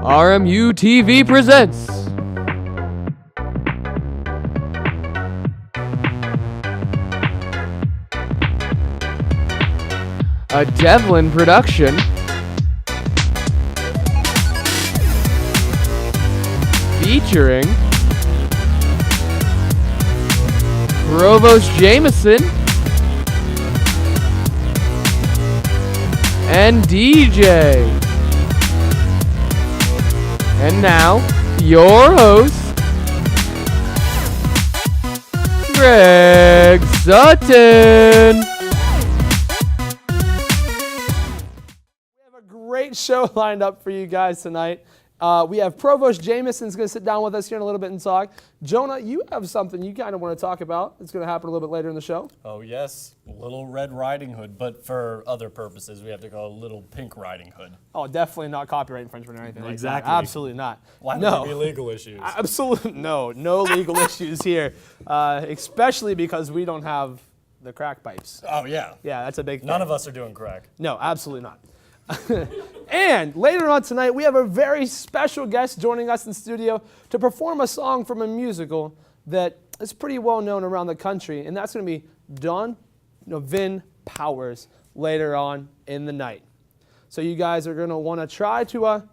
RMU-TV presents a Devlin production featuring Provost Jamison and DJ. And now, your host, Greg Sutton. We have a great show lined up for you guys tonight. We have Provost Jamison's going to sit down with us here in a little bit and talk. Jonah, you have something you kind of want to talk about. It's going to happen a little bit later in the show. Oh yes, Little Red Riding Hood, but for other purposes we have to call it Little Pink Riding Hood. Oh, definitely not copyright infringement or anything Exactly. like that. Absolutely not. Why no. would there be legal issues? Absolutely no legal issues here, especially because we don't have the crack pipes. Oh yeah. Yeah, that's a big thing. None of us are doing crack. No, absolutely not. And later on tonight, we have a very special guest joining us in studio to perform a song from a musical that is pretty well known around the country, and that's going to be Donovan Powers later on in the night. So you guys are going to want to try to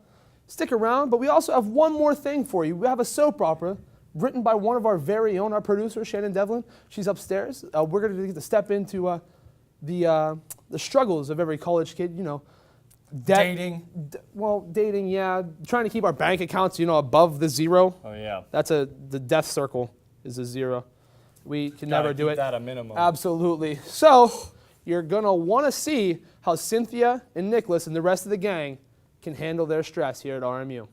stick around, but we also have one more thing for you. We have a soap opera written by one of our very own, our producer, Shannon Devlin. She's upstairs. We're going to get to step into the struggles of every college kid, you know. Dating. Dating, yeah. Trying to keep our bank accounts, above the zero. Oh yeah. That's the death circle is a zero. We can never do it. Keep that a minimum. Absolutely. So you're gonna want to see how Cynthia and Nicholas and the rest of the gang can handle their stress here at RMU.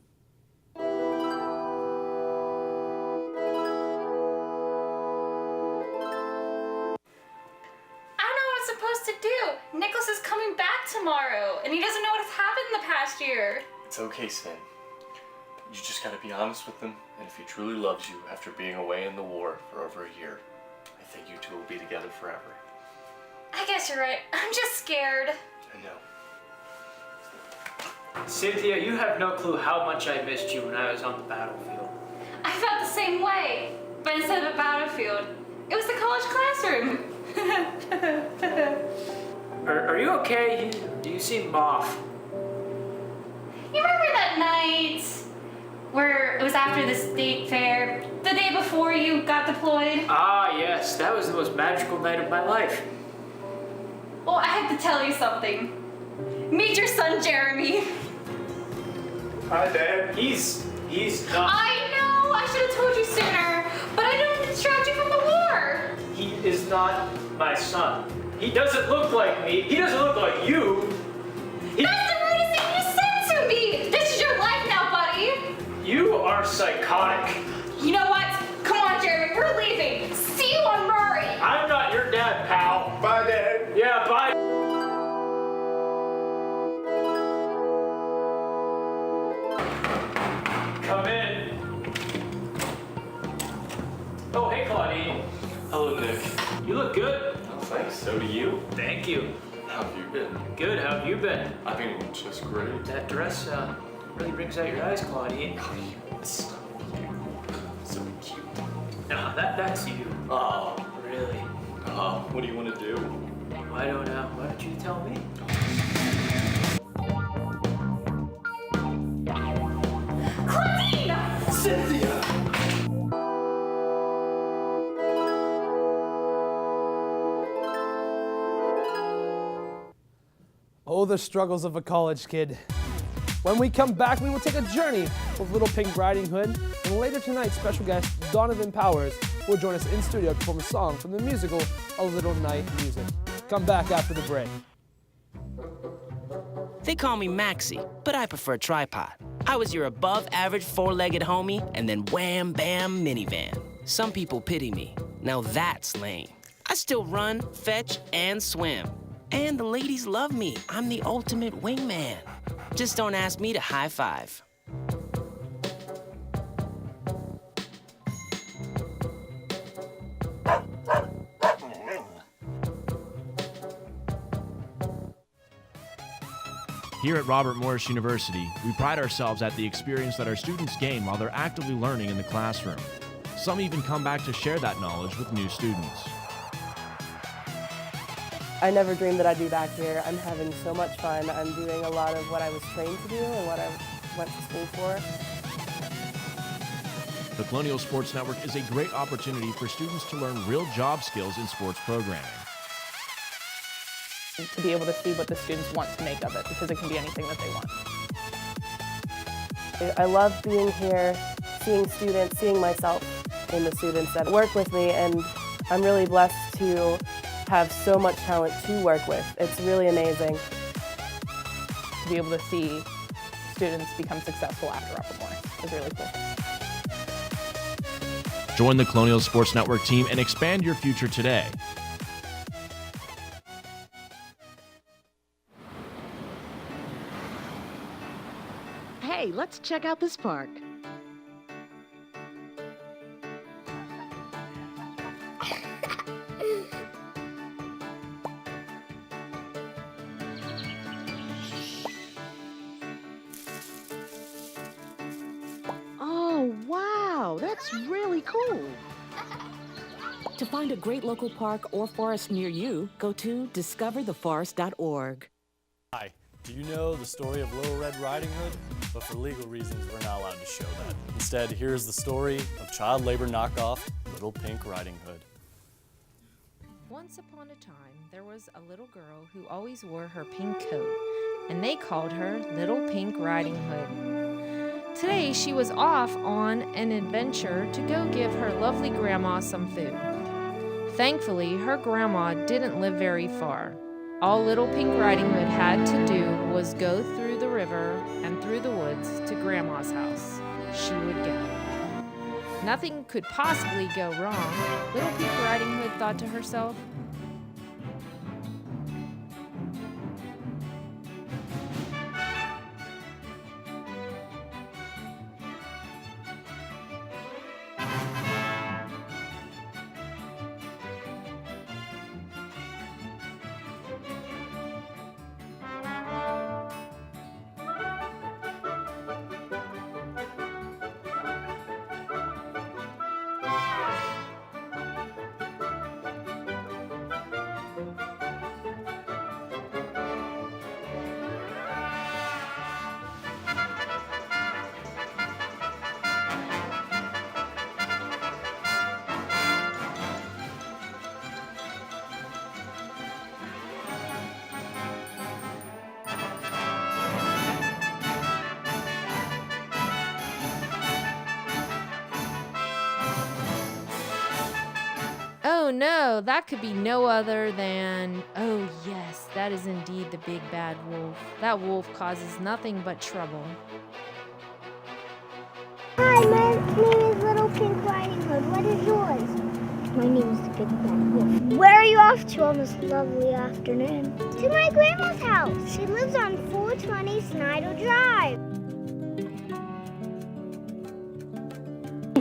Nicholas is coming back tomorrow, and he doesn't know what has happened in the past year. It's okay, Sven. You just gotta be honest with him, and if he truly loves you after being away in the war for over a year, I think you two will be together forever. I guess you're right. I'm just scared. I know. Cynthia, you have no clue how much I missed you when I was on the battlefield. I felt the same way, but instead of a battlefield, it was the college classroom. Are you okay? You seem off. You remember that night where it was after the state fair, the day before you got deployed? Ah, yes. That was the most magical night of my life. Well, I have to tell you something. Meet your son, Jeremy. Hi, Dad. He's not... I know! I should have told you sooner, but I don't want to distract you from the war. He is not my son. He doesn't look like me. He doesn't look like you. That's the rudest thing you said to me! This is your life now, buddy! You are psychotic. You know what? Come on, Jeremy, we're leaving. See you on Murray! I'm not your dad, pal. Bye, Dad. Yeah, bye. Come in. Oh, hey, Claudine. Hello, Nick. You look good. Oh, thanks. So do you. Thank you. How have you been? Good, how have you been? I've been just great. That dress really brings out your eyes, Claudine. Oh, it's so cute. No, that's you. Oh, Really? what do you want to do? Why don't you tell me? Claudine! Cynthia! Oh, the struggles of a college kid. When we come back, we will take a journey with Little Pink Riding Hood, and later tonight, special guest Donovan Powers will join us in studio to perform a song from the musical A Little Night Music. Come back after the break. They call me Maxie, but I prefer tripod. I was your above-average four-legged homie, and then wham, bam, minivan. Some people pity me. Now that's lame. I still run, fetch, and swim. And the ladies love me. I'm the ultimate wingman. Just don't ask me to high five. Here at Robert Morris University, we pride ourselves at the experience that our students gain while they're actively learning in the classroom. Some even come back to share that knowledge with new students. I never dreamed that I'd be back here. I'm having so much fun. I'm doing a lot of what I was trained to do and what I went to school for. The Colonial Sports Network is a great opportunity for students to learn real job skills in sports programming. To be able to see what the students want to make of it, because it can be anything that they want. I love being here, seeing students, seeing myself in the students that work with me, and I'm really blessed to have so much talent to work with. It's really amazing. To be able to see students become successful after Robert Morris is really cool. Join the Colonial Sports Network team and expand your future today. Hey, let's check out this park. Oh, wow, that's really cool. To find a great local park or forest near you, go to discovertheforest.org. Hi, do you know the story of Little Red Riding Hood? But for legal reasons, we're not allowed to show that. Instead, here's the story of child labor knockoff, Little Pink Riding Hood. Once upon a time, there was a little girl who always wore her pink coat, and they called her Little Pink Riding Hood. Today, she was off on an adventure to go give her lovely grandma some food. Thankfully, her grandma didn't live very far. All Little Pink Riding Hood had to do was go through the river and through the woods to Grandma's house. She would go. Nothing could possibly go wrong, Little Pink Riding Hood thought to herself. Oh no, that could be no other than, oh yes, that is indeed the big bad wolf. That wolf causes nothing but trouble. Hi, my name is Little Pink Riding Hood. What is yours? My name is the Big Bad Wolf. Where are you off to on this lovely afternoon? To my grandma's house. She lives on 420 Snyder Drive.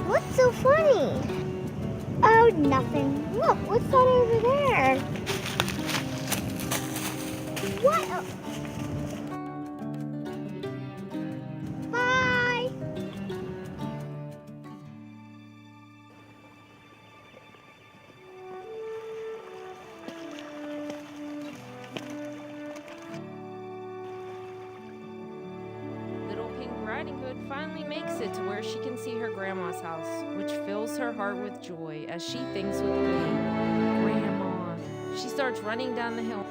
What's so funny? Oh, nothing. Look, what's that over there? What? Bye. Little Pink Riding Hood finally makes it to where she can see her grandma's house, which fills her heart with joy as she thinks with glee, Grandma. She starts running down the hill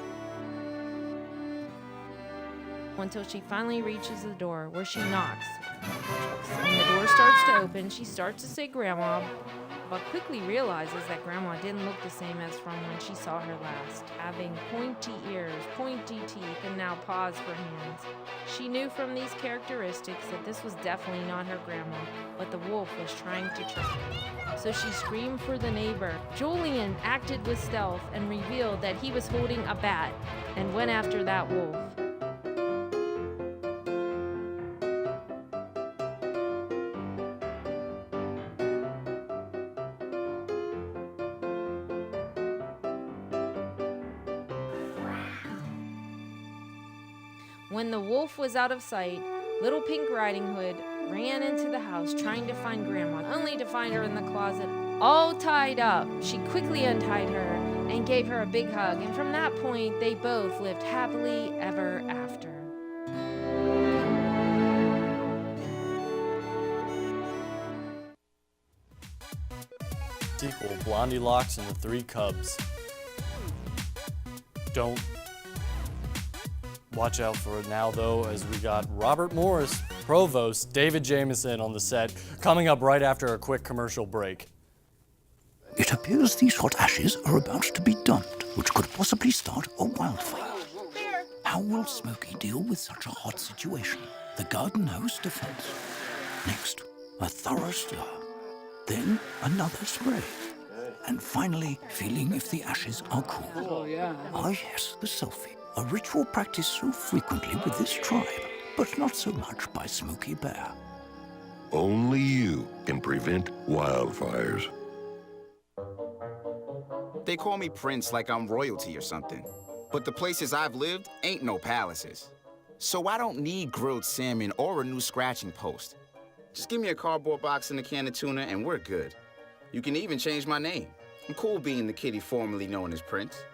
until she finally reaches the door, where she knocks. When the door starts to open, she starts to say Grandma, but quickly realizes that Grandma didn't look the same as from when she saw her last, having pointy ears, pointy teeth, and now paws for hands. She knew from these characteristics that this was definitely not her grandma, but the wolf was trying to trick her. So she screamed for the neighbor. Julian acted with stealth and revealed that he was holding a bat and went after that wolf. When the wolf was out of sight, Little Pink Riding Hood ran into the house trying to find Grandma, only to find her in the closet all tied up. She quickly untied her and gave her a big hug, and from that point, they both lived happily ever after. Sequel, Blondie Locks and the Three Cubs. Don't watch out for it now, though, as we got Robert Morris, Provost, David Jamison on the set, coming up right after a quick commercial break. It appears these hot ashes are about to be dumped, which could possibly start a wildfire. How will Smokey deal with such a hot situation? The garden hose defense. Next, a thorough stir. Then another spray. And finally, feeling if the ashes are cool. Oh, yeah. Ah, yes, the selfie. A ritual practiced so frequently with this tribe, but not so much by Smokey Bear. Only you can prevent wildfires. They call me Prince like I'm royalty or something. But the places I've lived ain't no palaces. So I don't need grilled salmon or a new scratching post. Just give me a cardboard box and a can of tuna and we're good. You can even change my name. I'm cool being the kitty formerly known as Prince.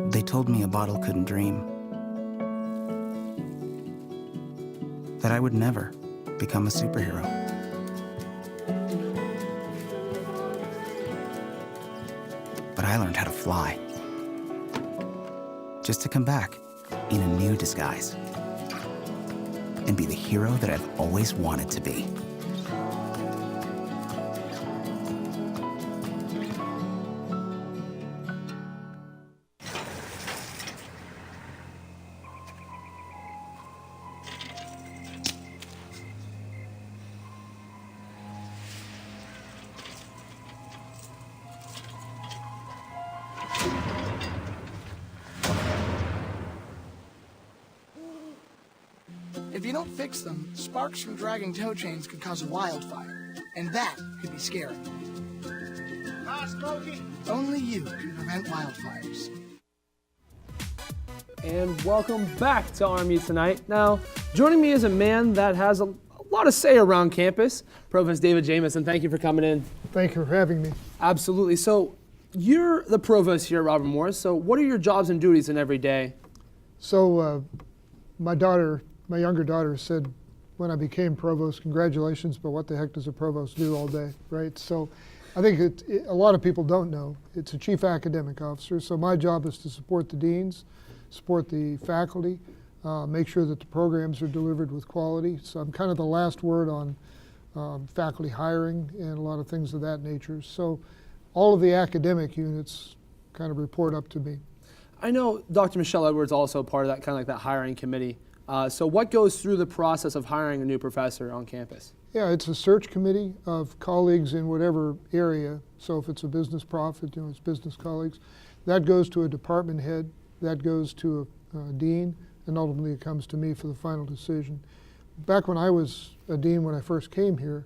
They told me a bottle couldn't dream. That I would never become a superhero. But I learned how to fly. Just to come back in a new disguise. And be the hero that I've always wanted to be. If you don't fix them, sparks from dragging tow chains could cause a wildfire, and that could be scary. Smokey. Only you can prevent wildfires. And welcome back to RMU Tonight. Now, joining me is a man that has a lot to say around campus, Provost David Jamison. Thank you for coming in. Thank you for having me. Absolutely. So, you're the provost here at Robert Morris. So, what are your jobs and duties in every day? So, my younger daughter said when I became provost, congratulations, but what the heck does a provost do all day, right? So I think a lot of people don't know. It's a chief academic officer, so my job is to support the deans, support the faculty, make sure that the programs are delivered with quality. So I'm kind of the last word on faculty hiring and a lot of things of that nature. So all of the academic units kind of report up to me. I know Dr. Michelle Edwards also part of that, kind of like that hiring committee. So what goes through the process of hiring a new professor on campus? Yeah, it's a search committee of colleagues in whatever area. So if it's a business profit, it's business colleagues. That goes to a department head, that goes to a dean, and ultimately it comes to me for the final decision. Back when I was a dean, when I first came here,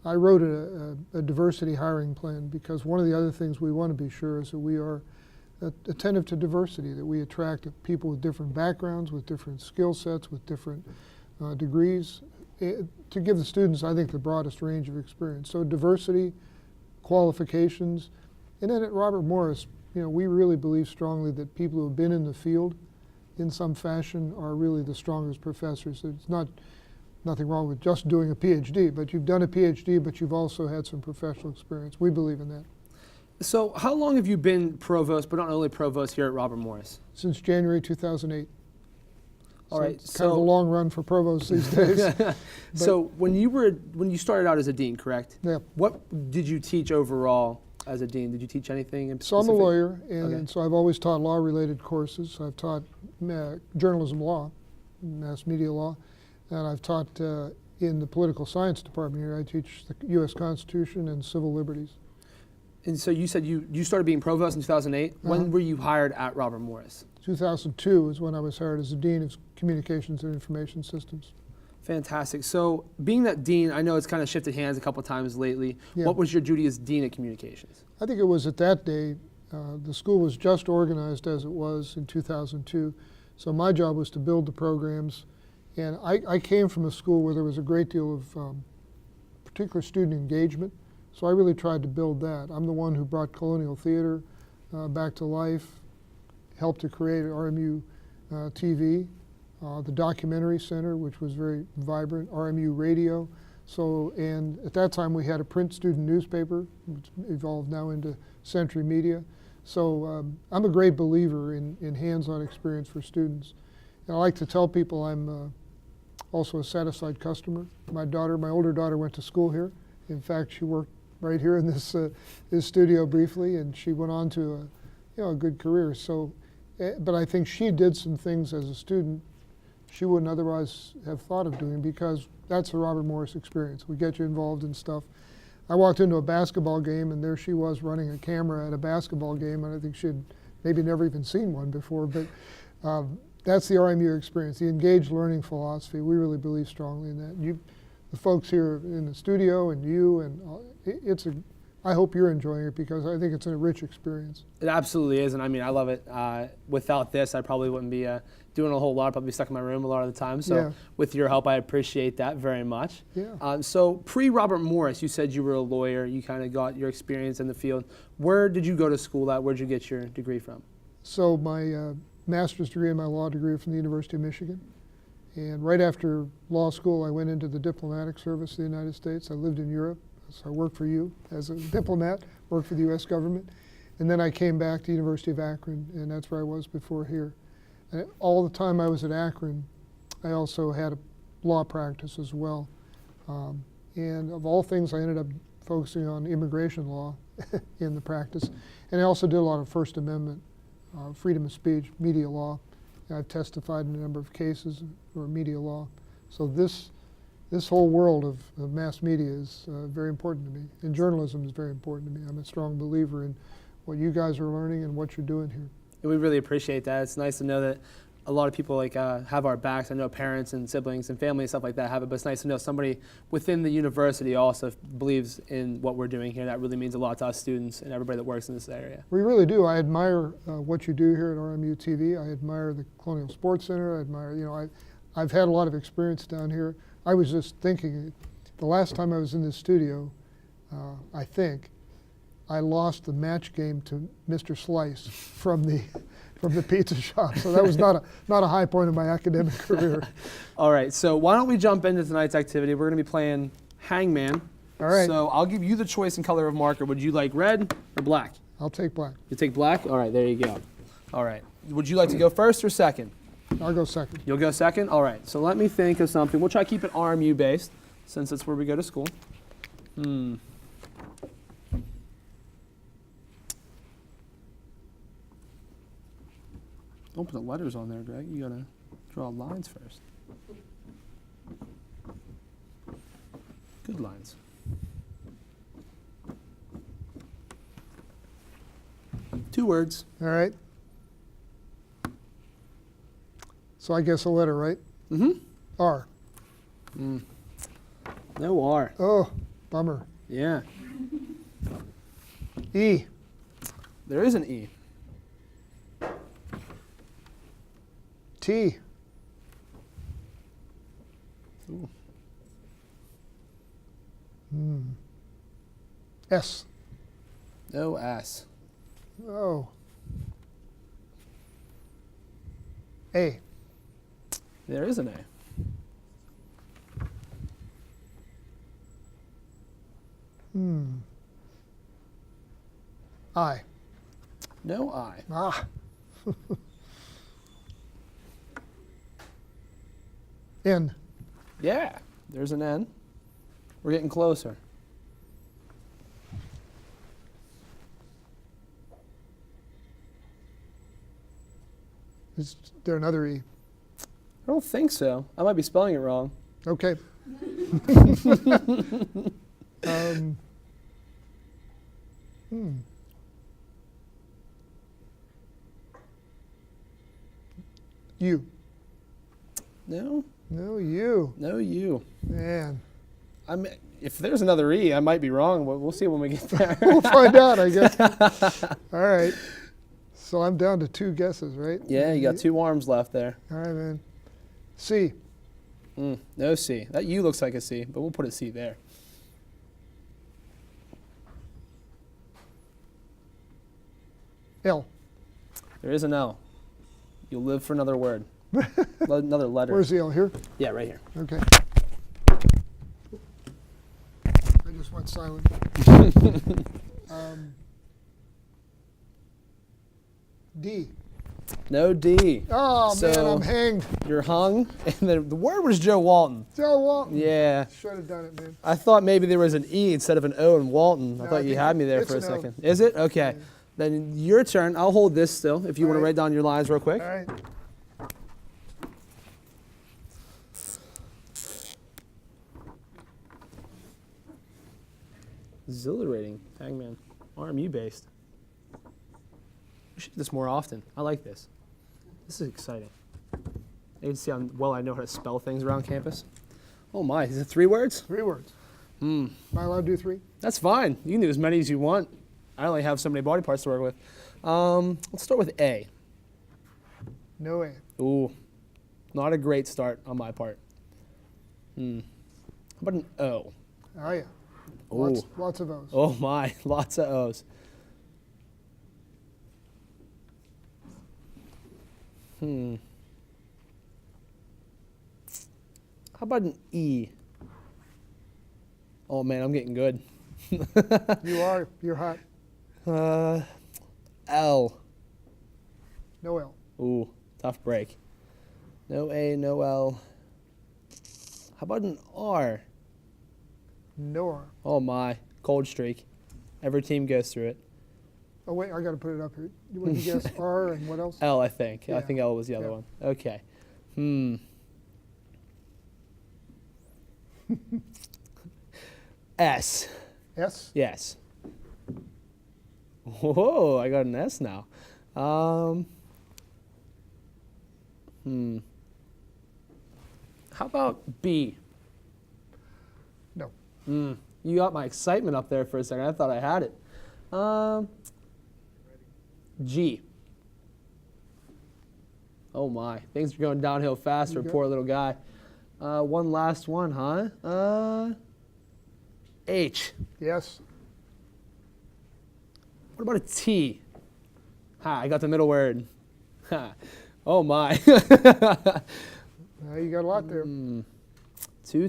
I wrote a diversity hiring plan, because one of the other things we want to be sure is that we are attentive to diversity, that we attract people with different backgrounds, with different skill sets, with different degrees, to give the students, I think, the broadest range of experience. So diversity, qualifications, and then at Robert Morris, we really believe strongly that people who have been in the field in some fashion are really the strongest professors. It's nothing wrong with just doing a PhD, but you've done a PhD, but you've also had some professional experience. We believe in that. So how long have you been provost, but not only provost here at Robert Morris? Since January 2008. All right, it's kind of a long run for provosts these days. So when you started out as a dean, correct? Yeah. What did you teach overall as a dean? Did you teach anything in So specific? I'm a lawyer, and so I've always taught law-related courses. I've taught journalism law, mass media law, and I've taught in the political science department here. I teach the U.S. Constitution and civil liberties. And so you said you started being provost in 2008. When were you hired at Robert Morris? 2002 is when I was hired as the Dean of Communications and Information Systems. Fantastic. So being that dean, I know it's kind of shifted hands a couple times lately. Yeah. What was your duty as dean at communications? I think it was at that day, the school was just organized as it was in 2002. So my job was to build the programs. And I came from a school where there was a great deal of particular student engagement. So I really tried to build that. I'm the one who brought Colonial Theater back to life, helped to create RMU-TV. The documentary center, which was very vibrant, RMU Radio. So, and at that time we had a print student newspaper, which evolved now into Century Media. So I'm a great believer in hands-on experience for students. And I like to tell people I'm also a satisfied customer. My older daughter went to school here. In fact, she worked right here in this studio briefly, and she went on to a good career. So, but I think she did some things as a student she wouldn't otherwise have thought of doing, because that's the Robert Morris experience. We get you involved in stuff. I walked into a basketball game and there she was running a camera at a basketball game, and I think she'd maybe never even seen one before, but that's the RMU experience, the engaged learning philosophy. We really believe strongly in that. The folks here in the studio and you, and I hope you're enjoying it, because I think it's a rich experience. It absolutely is, and I mean, I love it. Without this, I probably wouldn't be doing a whole lot. I'd probably be stuck in my room a lot of the time. So with your help, I appreciate that very much. Yeah. So pre-Robert Morris, you said you were a lawyer. You kind of got your experience in the field. Where did you go to school at? Where did you get your degree from? So my master's degree and my law degree from the University of Michigan. And right after law school, I went into the diplomatic service of the United States. I lived in Europe. So I worked for you as a diplomat, worked for the U.S. government. And then I came back to the University of Akron, and that's where I was before here. And all the time I was at Akron, I also had a law practice as well. And of all things, I ended up focusing on immigration law in the practice. And I also did a lot of First Amendment, freedom of speech, media law. And I've testified in a number of cases for media law. So this whole world of mass media is very important to me, and journalism is very important to me. I'm a strong believer in what you guys are learning and what you're doing here. And we really appreciate that. It's nice to know that a lot of people have our backs. I know parents and siblings and family and stuff like that have it, but it's nice to know somebody within the university also believes in what we're doing here. That really means a lot to us students and everybody that works in this area. We really do. I admire what you do here at RMU-TV. I admire the Colonial Sports Center. I admire, I've had a lot of experience down here. I was just thinking, the last time I was in this studio, I think, I lost the match game to Mr. Slice from the pizza shop. So that was not a high point of my academic career. All right, so why don't we jump into tonight's activity? We're going to be playing Hangman. All right. So I'll give you the choice and color of marker. Would you like red or black? I'll take black. You take black? All right, there you go. All right. Would you like to go first or second? I'll go second. You'll go second? All right. So let me think of something. We'll try to keep it RMU based, since that's where we go to school. Don't put the letters on there, Greg. You gotta draw lines first. Good lines. Two words. All right. So I guess a letter, right? Mm-hmm. R. No R. Oh, bummer. Yeah. E. There is an E. T. Ooh. S. No S. Oh. A. There is an A. I. No I. Ah. N. Yeah, there's an N. We're getting closer. Is there another E? I don't think so. I might be spelling it wrong. Okay. U. No. No, you. No, you. Man. If there's another E, I might be wrong, but we'll see when we get there. We'll find out, I guess. All right. So I'm down to 2 guesses, right? Yeah, you got 2 arms left there. All right, man. C. No C. That U looks like a C, but we'll put a C there. L. There is an L. You'll live for another word. Another letter. Where's the L? Here? Yeah, right here. Okay. I just went silent. D. No D. Oh, man, I'm hanged. You're hung. And the word was Joe Walton. Joe Walton. Yeah. Should have done it, man. I thought maybe there was an E instead of an O in Walton. No, I thought you had me there for a it's an O. second. Is it? Okay. Yeah. Then your turn. I'll hold this still if you want to write down your lines real quick. All right. Exhilarating. Hangman. RMU based. We should do this more often. I like this. This is exciting. You can see how well I know how to spell things around campus. Oh my, is it 3 words? 3 words. Hmm. Am I allowed to do 3? That's fine. You can do as many as you want. I only have so many body parts to work with. Let's start with A. No A. Ooh, not a great start on my part. How about an O? Oh, yeah. Ooh. Lots of O's. Oh my, lots of O's. How about an E? Oh man, I'm getting good. You are. You're hot. L. No L. Ooh, tough break. No A, no L. How about an R? No R. Oh my, cold streak. Every team goes through it. Oh, wait, I got to put it up here. You want to guess R and what else? L, I think. Yeah. I think L was the other one. Okay. S. S? Yes. Whoa, I got an S now. How about B? No. You got my excitement up there for a second. I thought I had it. G. Oh my, things are going downhill fast for a poor little guy. One last one, huh? H. Yes. What about a T? Ha, I got the middle word. Ha. Oh my. You got a lot there. 2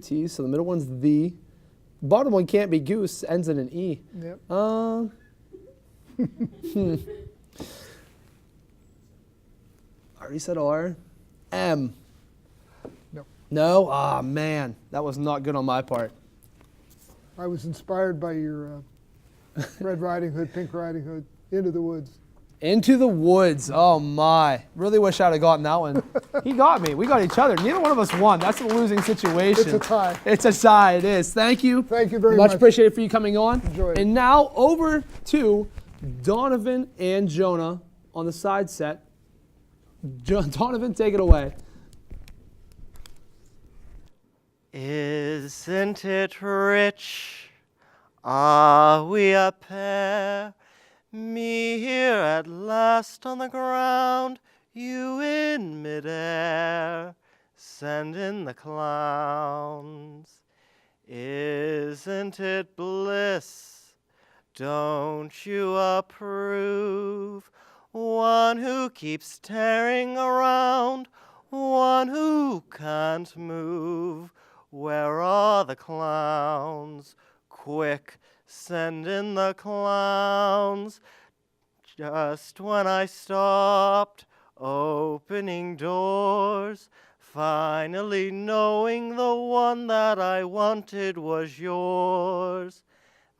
T's, so the middle one's the. Bottom one can't be goose, ends in an E. Yep. I already said R. M. No. No? Ah, man. That was not good on my part. I was inspired by your Red Riding Hood, Pink Riding Hood, Into the Woods. Into the Woods. Oh, my. Really wish I'd have gotten that one. He got me. We got each other. Neither one of us won. That's a losing situation. It's a tie. It's a tie. It is. Thank you. Thank you very much. Much appreciated for you coming on. Enjoy it. And now over to Donovan and Jonah on the side set. Donovan, take it away. Isn't it rich? Are we a pair? Me here at last on the ground, you in midair, sending the clowns. Isn't it bliss? Don't you approve? One who keeps tearing around, one who can't move. Where are the clowns? Quick, send in the clowns. Just when I stopped opening doors, finally knowing the one that I wanted was yours,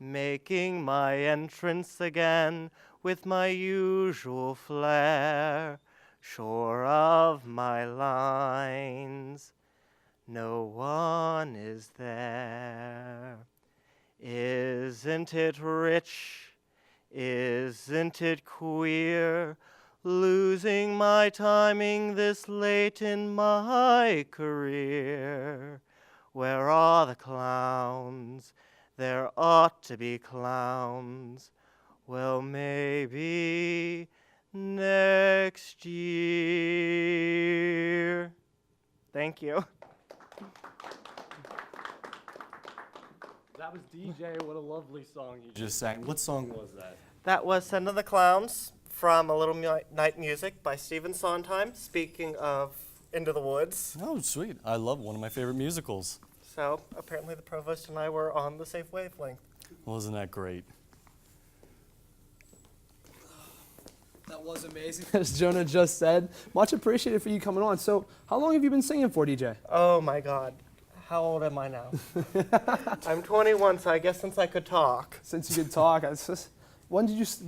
making my entrance again with my usual flair, sure of my lines. No one is there. Isn't it rich? Isn't it queer? losing my timing this late in my career. Where are the clowns? There ought to be clowns. Well, maybe next year. Thank you. That was DJ. What a lovely song you just sang. What song was that? That was Send of the Clowns from A Little Night Music by Stephen Sondheim, speaking of Into the Woods. Oh, sweet. I love one of my favorite musicals. So apparently the provost and I were on the safe wavelength. Wasn't that great? That was amazing. As Jonah just said, much appreciated for you coming on. So how long have you been singing for, DJ? Oh my God. How old am I now? I'm 21, so I guess since I could talk. Since you could talk. It's just,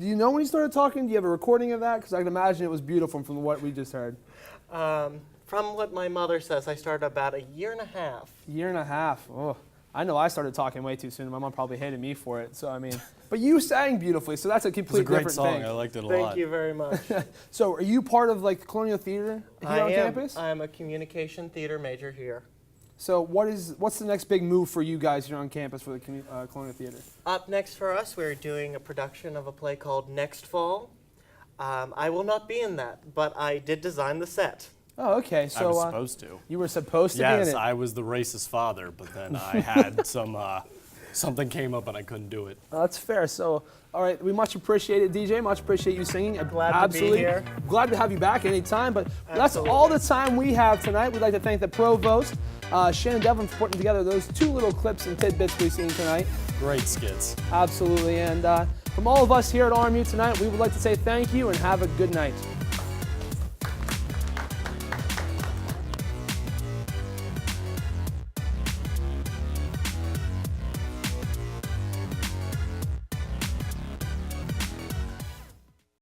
do you know when you started talking? Do you have a recording of that? Because I can imagine it was beautiful from what we just heard. From what my mother says, I started about a year and a half. Year and a half. Oh, I know I started talking way too soon. My mom probably hated me for it. So, I mean, but you sang beautifully, so that's a completely different thing. It was a great song. I liked it a lot. Thank you very much. So, are you part of like Colonial Theater here on campus? I am a communication theater major here. So, what's the next big move for you guys here on campus for the Colonial Theater? Up next for us, we're doing a production of a play called Next Fall. I will not be in that, but I did design the set. Oh, okay. So I was supposed to. You were supposed to be in it. Yes, I was the racist father, but then I had something came up and I couldn't do it. That's fair. So, all right, we much appreciate it, DJ. Much appreciate you singing. Glad to be here. Glad to have you back anytime. But that's all the time we have tonight. We'd like to thank the Provost, Shannon Devlin, for putting together those two little clips and tidbits we've seen tonight. Great skits. Absolutely. And from all of us here at RMU Tonight, we would like to say thank you and have a good night.